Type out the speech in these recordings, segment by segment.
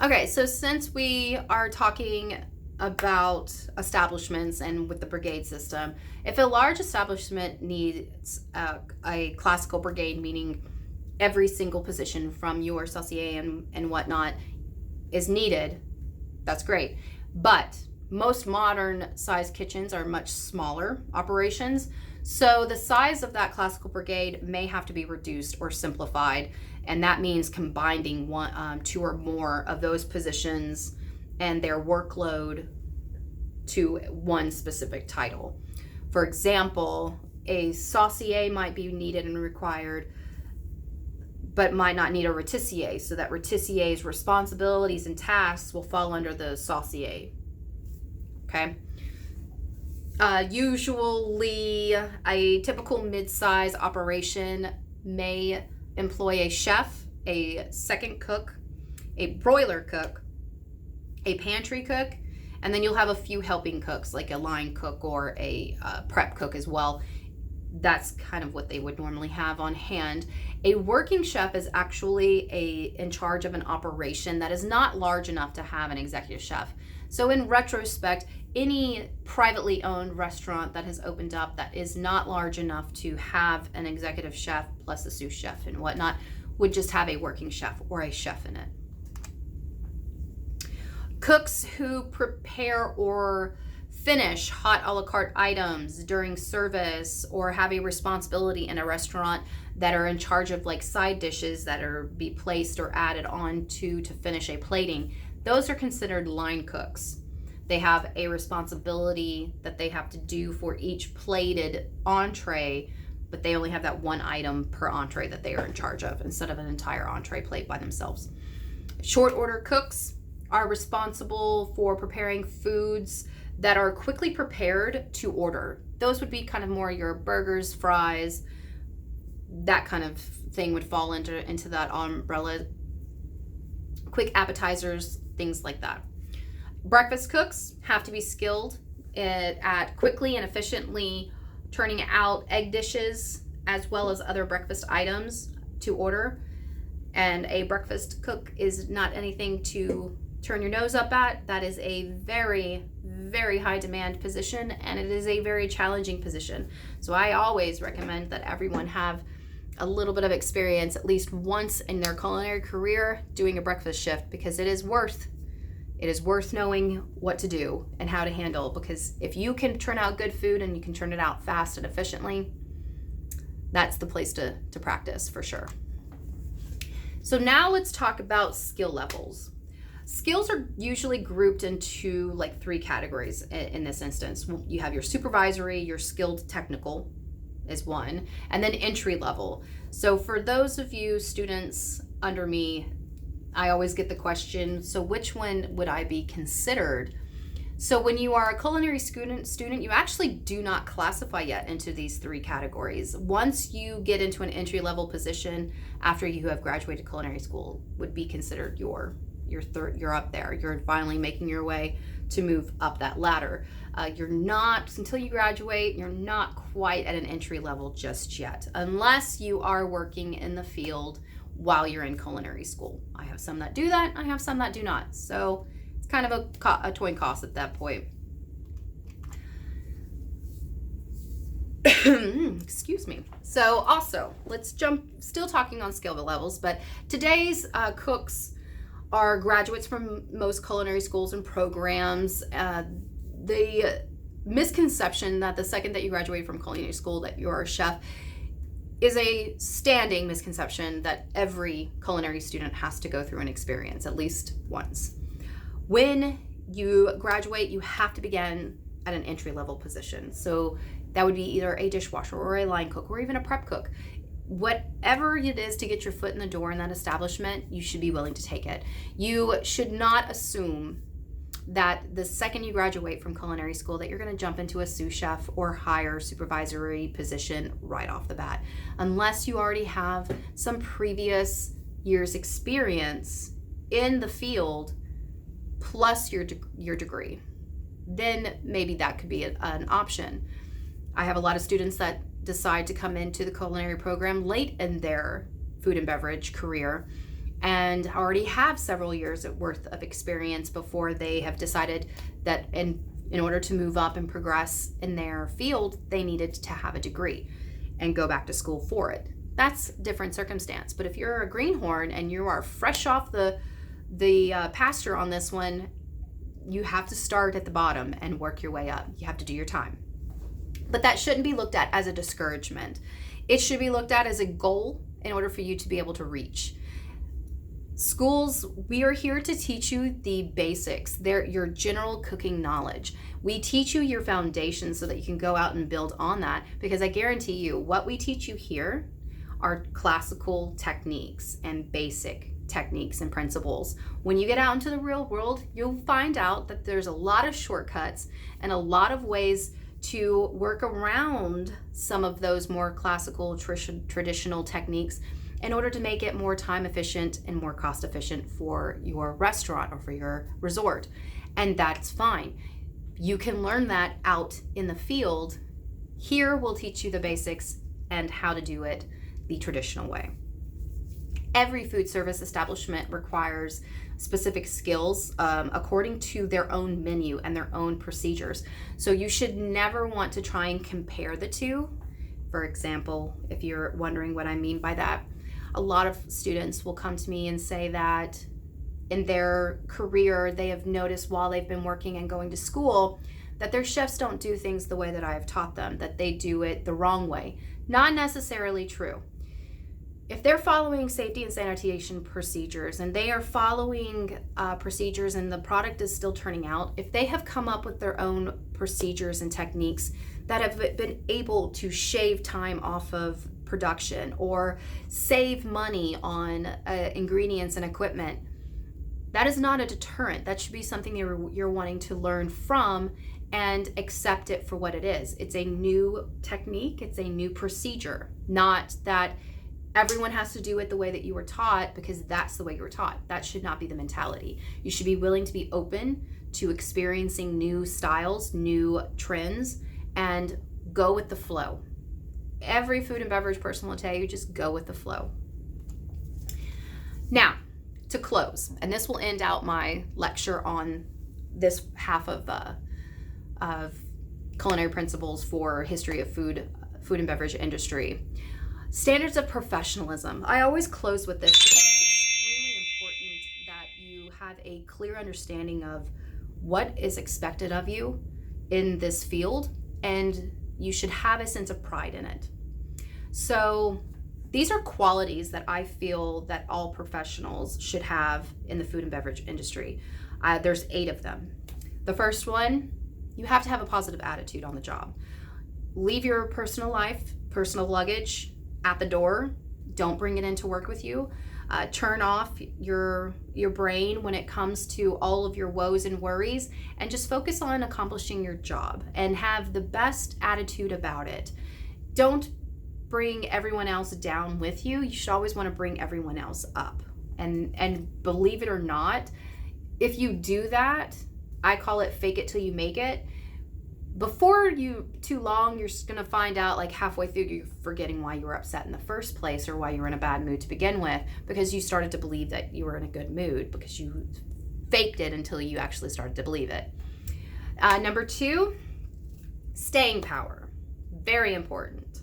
Okay, so since we are talking about establishments and with the brigade system, if a large establishment needs a classical brigade, meaning every single position from your saucier and whatnot is needed, that's great. But most modern size kitchens are much smaller operations. So the size of that classical brigade may have to be reduced or simplified. And that means combining two or more of those positions and their workload to one specific title. For example, a saucier might be needed and required, but might not need a rôtissier, so that rôtissier's responsibilities and tasks will fall under the saucier. Okay. Usually, a typical mid-size operation may employ a chef, a second cook, a broiler cook, a pantry cook, and then you'll have a few helping cooks like a line cook or a prep cook as well. That's kind of what they would normally have on hand. A working chef is actually in charge of an operation that is not large enough to have an executive chef. So in retrospect, any privately owned restaurant that has opened up that is not large enough to have an executive chef plus a sous chef and whatnot would just have a working chef or a chef in it. Cooks who prepare or finish hot a la carte items during service or have a responsibility in a restaurant that are in charge of like side dishes that are be placed or added on to finish a plating, those are considered line cooks. They have a responsibility that they have to do for each plated entree, but they only have that one item per entree that they are in charge of instead of an entire entree plate by themselves. Short order cooks are responsible for preparing foods that are quickly prepared to order. Those would be kind of more your burgers, fries, that kind of thing would fall into that umbrella. Quick appetizers, things like that. Breakfast cooks have to be skilled at quickly and efficiently turning out egg dishes as well as other breakfast items to order. And a breakfast cook is not anything to turn your nose up at. That is a very, very high demand position, and it is a very challenging position. So I always recommend that everyone have a little bit of experience at least once in their culinary career doing a breakfast shift, because it is worth knowing what to do and how to handle, because if you can turn out good food and you can turn it out fast and efficiently, that's the place to practice for sure. So now let's talk about skill levels. Skills are usually grouped into like three categories in this instance. You have your supervisory, your skilled technical is one, and then entry level. So for those of you students under me, I always get the question, so which one would I be considered? So when you are a culinary student, you actually do not classify yet into these three categories. Once you get into an entry level position after you have graduated culinary school, would be considered you're up there. You're finally making your way to move up that ladder. You're not, until you graduate, you're not quite at an entry level just yet, unless you are working in the field while you're in culinary school. I have some that do that. I have some that do not. So it's kind of a coin toss at that point. Excuse me. So also, let's jump, still talking on skill levels, but today's cooks are graduates from most culinary schools and programs. The misconception that the second that you graduate from culinary school that you're a chef is a standing misconception that every culinary student has to go through an experience at least once. When you graduate, you have to begin at an entry-level position. So that would be either a dishwasher or a line cook or even a prep cook. Whatever it is to get your foot in the door in that establishment, you should be willing to take it. You should not assume that the second you graduate from culinary school that you're going to jump into a sous chef or higher supervisory position right off the bat, unless you already have some previous years experience in the field plus your degree. Then maybe that could be an option. I have a lot of students that decide to come into the culinary program late in their food and beverage career, and already have several years worth of experience before they have decided that in order to move up and progress in their field, they needed to have a degree and go back to school for it. That's a different circumstance. But if you're a greenhorn and you are fresh off the pasture on this one, you have to start at the bottom and work your way up. You have to do your time. But that shouldn't be looked at as a discouragement. It should be looked at as a goal in order for you to be able to reach. Schools, we are here to teach you the basics, your general cooking knowledge. We teach you your foundation so that you can go out and build on that, because I guarantee you what we teach you here are classical techniques and basic techniques and principles. When you get out into the real world, you'll find out that there's a lot of shortcuts and a lot of ways to work around some of those more classical traditional techniques in order to make it more time efficient and more cost efficient for your restaurant or for your resort. And that's fine. You can learn that out in the field. Here we'll teach you the basics and how to do it the traditional way. Every food service establishment requires specific skills according to their own menu and their own procedures. So you should never want to try and compare the two. For example, if you're wondering what I mean by that, a lot of students will come to me and say that in their career, they have noticed while they've been working and going to school that their chefs don't do things the way that I have taught them, that they do it the wrong way. Not necessarily true. If they're following safety and sanitation procedures and they are following procedures and the product is still turning out, if they have come up with their own procedures and techniques that have been able to shave time off of production or save money on ingredients and equipment, that is not a deterrent. That should be something you're wanting to learn from and accept it for what it is. It's a new technique, it's a new procedure, not that everyone has to do it the way that you were taught because that's the way you were taught. That should not be the mentality. You should be willing to be open to experiencing new styles, new trends, and go with the flow. Every food and beverage person will tell you, just go with the flow. Now, to close, and this will end out my lecture on this half of culinary principles for history of food and beverage industry. Standards of professionalism. I always close with this because it's extremely important that you have a clear understanding of what is expected of you in this field, and you should have a sense of pride in it. So these are qualities that I feel that all professionals should have in the food and beverage industry. There's 8 of them. The first one, you have to have a positive attitude on the job. Leave your personal life, personal luggage at the door. Don't bring it into work with you. Turn off your brain when it comes to all of your woes and worries, and just focus on accomplishing your job and have the best attitude about it. Don't bring everyone else down with you. You should always want to bring everyone else up. And believe it or not, if you do that, I call it fake it till you make it. Before too long, you're just going to find out like halfway through you're forgetting why you were upset in the first place or why you were in a bad mood to begin with, because you started to believe that you were in a good mood because you faked it until you actually started to believe it. Number 2, staying power. Very important.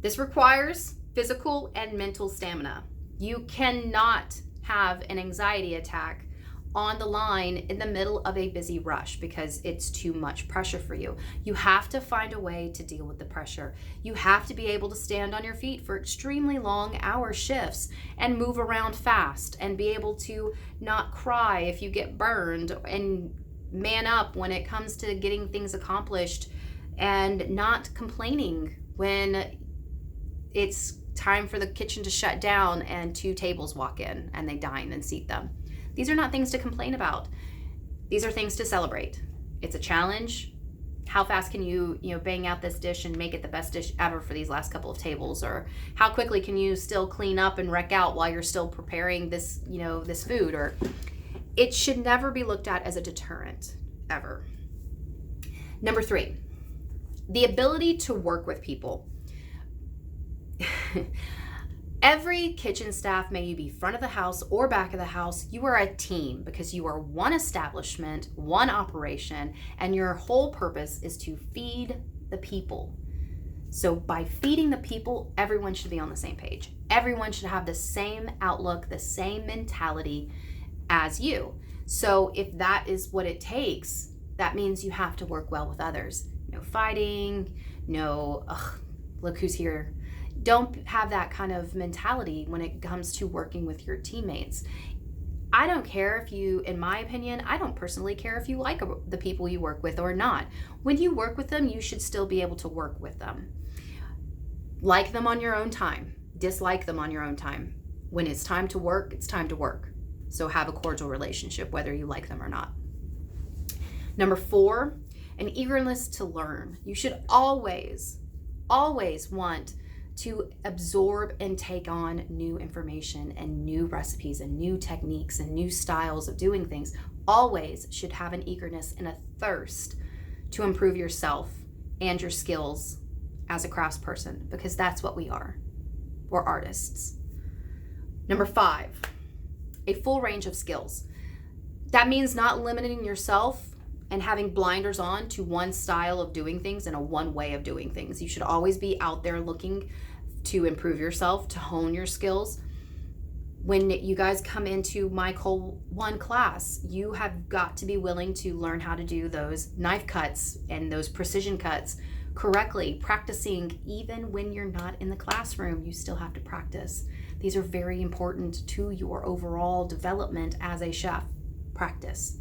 This requires physical and mental stamina. You cannot have an anxiety attack on the line in the middle of a busy rush because it's too much pressure for you. You have to find a way to deal with the pressure. You have to be able to stand on your feet for extremely long hour shifts and move around fast and be able to not cry if you get burned and man up when it comes to getting things accomplished and not complaining when it's time for the kitchen to shut down and 2 tables walk in and they dine and seat them. These are not things to complain about. These are things to celebrate. It's a challenge. How fast can you bang out this dish and make it the best dish ever for these last couple of tables? Or how quickly can you still clean up and wreck out while you're still preparing this, this food? Or it should never be looked at as a deterrent, ever. Number 3, the ability to work with people. Every kitchen staff, may you be front of the house or back of the house, you are a team because you are one establishment, one operation, and your whole purpose is to feed the people. So by feeding the people, everyone should be on the same page. Everyone should have the same outlook, the same mentality as you. So if that is what it takes, that means you have to work well with others. No fighting, no, look who's here. Don't have that kind of mentality when it comes to working with your teammates. I don't care if you, in my opinion, I don't personally care if you like the people you work with or not. When you work with them, you should still be able to work with them. Like them on your own time. Dislike them on your own time. When it's time to work, it's time to work. So have a cordial relationship, whether you like them or not. Number 4, an eagerness to learn. You should always want to absorb and take on new information and new recipes and new techniques and new styles of doing things. Always should have an eagerness and a thirst to improve yourself and your skills as a craftsperson, because that's what we are. We're artists. Number 5, a full range of skills. That means not limiting yourself and having blinders on to one style of doing things and a one way of doing things. You should always be out there looking to improve yourself, to hone your skills. When you guys come into my Col 1 class, you have got to be willing to learn how to do those knife cuts and those precision cuts correctly. Practicing even when you're not in the classroom, you still have to practice. These are very important to your overall development as a chef. Practice.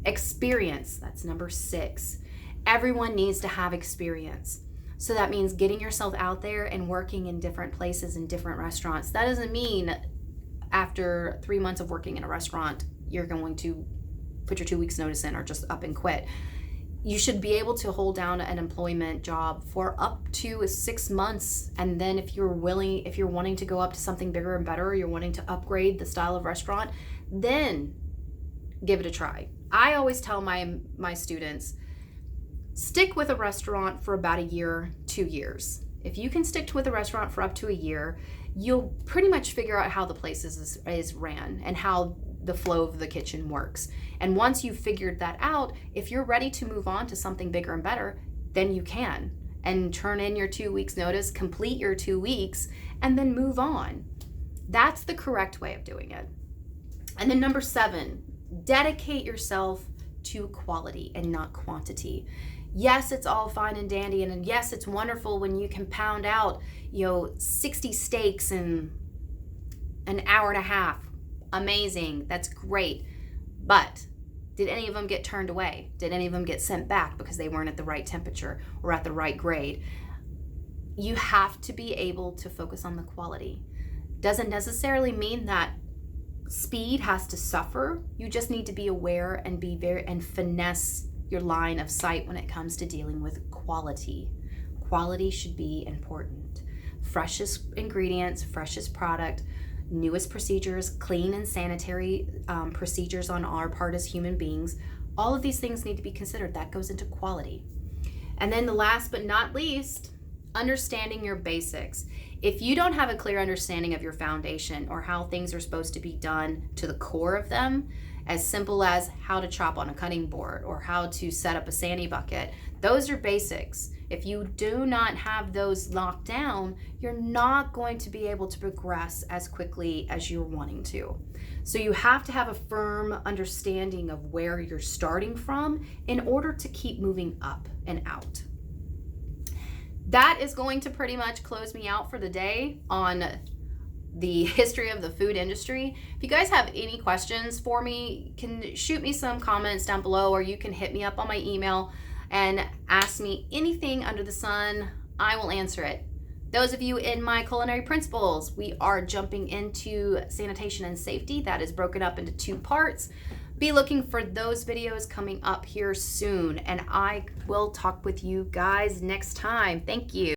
Experience, that's number 6. Everyone needs to have experience. So that means getting yourself out there and working in different places in different restaurants. That doesn't mean after 3 months of working in a restaurant, you're going to put your 2 weeks notice in or just up and quit. You should be able to hold down an employment job for up to 6 months. And then if you're wanting to go up to something bigger and better, or you're wanting to upgrade the style of restaurant, then give it a try. I always tell my students, stick with a restaurant for about a year, 2 years. If you can stick with a restaurant for up to a year, you'll pretty much figure out how the place is ran and how the flow of the kitchen works. And once you've figured that out, if you're ready to move on to something bigger and better, then you can. And turn in your 2 weeks notice, complete your 2 weeks, and then move on. That's the correct way of doing it. And then number 7, dedicate yourself to quality and not quantity. Yes, it's all fine and dandy, and yes, it's wonderful when you can pound out, 60 steaks in an hour and a half. Amazing, that's great. But did any of them get turned away? Did any of them get sent back because they weren't at the right temperature or at the right grade? You have to be able to focus on the quality. Doesn't necessarily mean that speed has to suffer. You just need to be aware and and finesse your line of sight when it comes to dealing with quality. Quality should be important. Freshest ingredients, freshest product, newest procedures, clean and sanitary procedures on our part as human beings. All of these things need to be considered. That goes into quality. And then the last but not least, understanding your basics. If you don't have a clear understanding of your foundation or how things are supposed to be done to the core of them, as simple as how to chop on a cutting board or how to set up a sani bucket, those are basics. If you do not have those locked down, you're not going to be able to progress as quickly as you're wanting to. So you have to have a firm understanding of where you're starting from in order to keep moving up and out. That is going to pretty much close me out for the day on the history of the food industry. If you guys have any questions for me, you can shoot me some comments down below, or you can hit me up on my email and ask me anything under the sun. I will answer it. Those of you in my culinary principles, we are jumping into sanitation and safety. That is broken up into 2 parts. Be looking for those videos coming up here soon, and I will talk with you guys next time. Thank you.